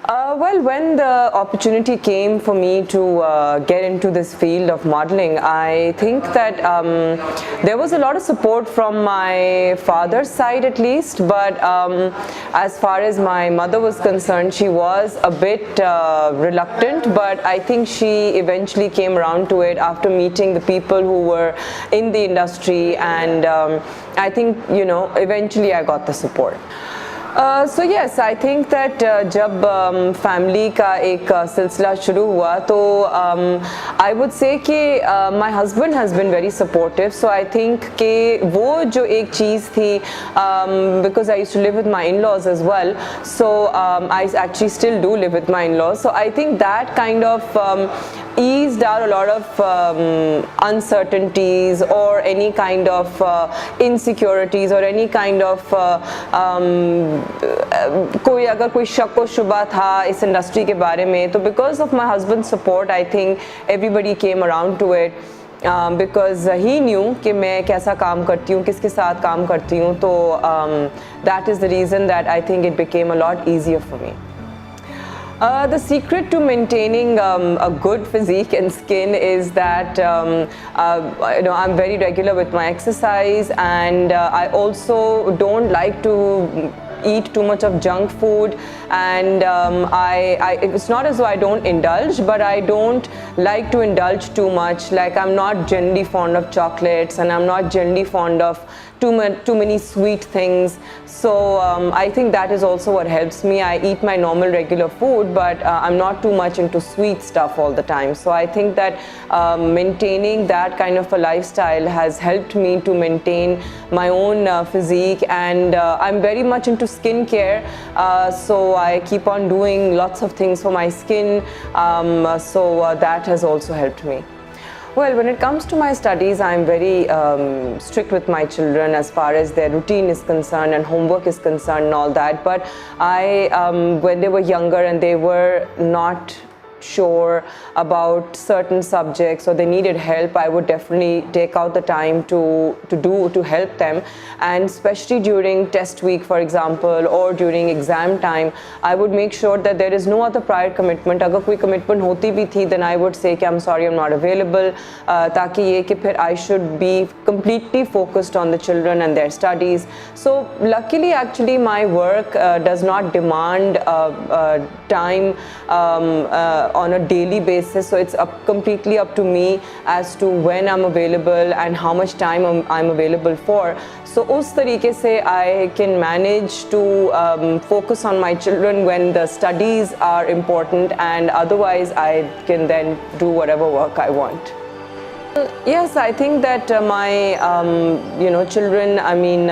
Well, when the opportunity came for me to get into this field of modeling, I think that there was a lot of support from my father's side at least, but as far as my mother was concerned, she was a bit reluctant, but I think she eventually came around to it after meeting the people who were in the industry, and I think, eventually I got the support. So yes, I think that जब family का एक सिलसिला शुरू हुआ तो I would say कि my husband has been very supportive. So I think कि वो जो एक चीज़ थी, because I used to live with my in-laws as well. So I actually still do live with my in-laws. So I think that kind of eased out a lot of uncertainties or any kind of insecurities or any kind of कोई अगर कोई शक व शुबा था इस industry के बारे में तो because of my husband's support I think everybody came around to it because he knew कि मैं कैसा काम करती हूँ किसके साथ काम करती हूँ तो that is the reason that I think it became a lot easier for me. The secret to maintaining a good physique and skin is that I'm very regular with my exercise, and I also don't like to eat too much of junk food, and it's not as though I don't indulge, but I don't like to indulge too much. Like, I'm not generally fond of chocolates, and I'm not generally fond of too many sweet things. So I think that is also what helps me. I eat my normal regular food, but I'm not too much into sweet stuff all the time. So I think that maintaining that kind of a lifestyle has helped me to maintain my own physique, and I'm very much into skincare, so I keep on doing lots of things for my skin, so that has also helped me. Well, when it comes to my studies, I'm very strict with my children as far as their routine is concerned and homework is concerned and all that. But when they were younger and they were not sure about certain subjects or they needed help, I would definitely take out the time to help them, and especially during test week, for example, or during exam time, I would make sure that there is no other prior commitment. अगर कोई commitment होती भी थी, then I would say कि I'm sorry, I'm not available, ताकि ये कि फिर I should be completely focused on the children and their studies. So luckily, actually, my work does not demand time on a daily basis, so it's completely up to me as to when I'm available and how much time I'm available for. So उस तरीके से I can manage to focus on my children when the studies are important, and otherwise I can then do whatever work I want. Yes, I think that my children, I mean,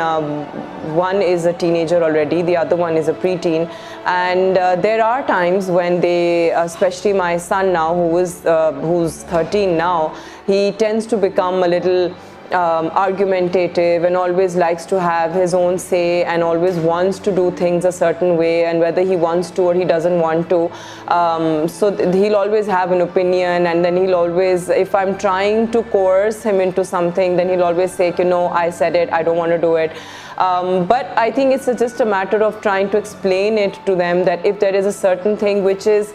one is a teenager already, the other one is a preteen, and there are times when they, especially my son now, who's 13 now, he tends to become a little argumentative and always likes to have his own say and always wants to do things a certain way, and whether he wants to or he doesn't want to, so he'll always have an opinion, and then he'll always, if I'm trying to coerce him into something, then he'll always say, I said it, I don't want to do it. But I think it's just a matter of trying to explain it to them that if there is a certain thing which is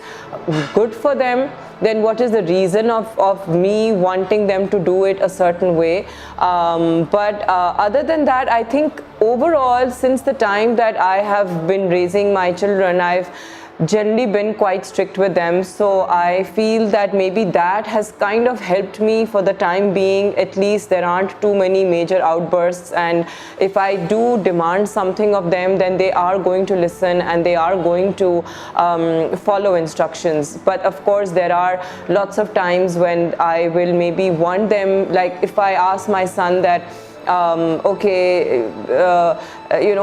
good for them, then what is the reason of me wanting them to do it a certain way. But other than that, I think overall, since the time that I have been raising my children, I've generally been quite strict with them, so I feel that maybe that has kind of helped me for the time being. At least there aren't too many major outbursts, and if I do demand something of them, then they are going to listen and they are going to follow instructions. But of course there are lots of times when I will maybe want them, like if I ask my son that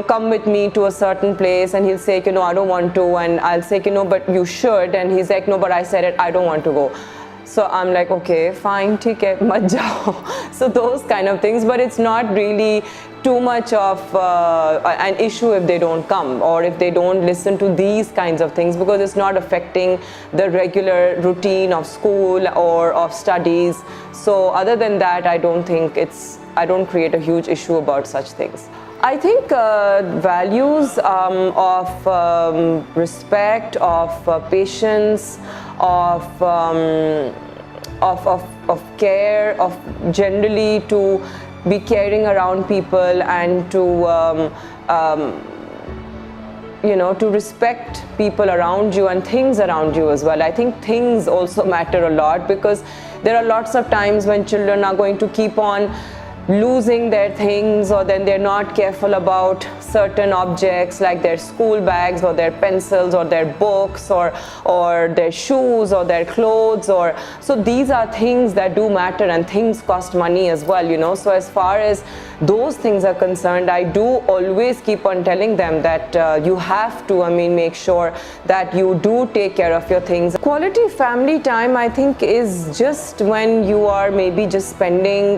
come with me to a certain place, and he'll say, I don't want to, and I'll say, but you should, and he's like, no, but I said it, I don't want to go. So I'm like, okay, fine, theek hai, mat jao. So those kind of things, but it's not really too much of an issue if they don't come or if they don't listen to these kinds of things, because it's not affecting the regular routine of school or of studies. So other than that, I don't create a huge issue about such things. I think values of respect, of patience, of care, of generally to be caring around people, and to to respect people around you and things around you as well. I think things also matter a lot, because there are lots of times when children are going to keep on losing their things, or then they're not careful about certain objects like their school bags or their pencils or their books or their shoes or their clothes, or so these are things that do matter, and things cost money as well, so as far as those things are concerned, I do always keep on telling them that you have to make sure that you do take care of your things. Quality family time, I think, is just when you are maybe just spending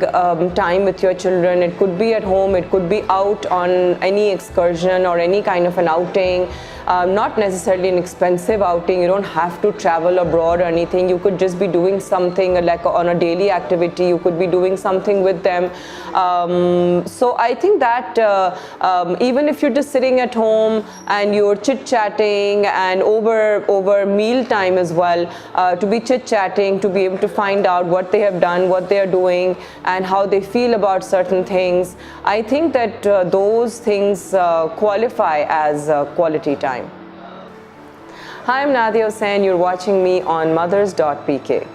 time with your children. It could be at home, it could be out on any excursion or any kind of an outing, not necessarily an expensive outing. You don't have to travel abroad or anything. You could just be doing something like on a daily activity. You could be doing something with them. So I think that even if you're just sitting at home and you're chit-chatting, and over meal time as well, to be chit-chatting, to be able to find out what they have done, what they are doing, and how they feel about certain things, I think that those things qualify as quality time. Hi, I'm Nadia Hussain. You're watching me on Mothers.PK.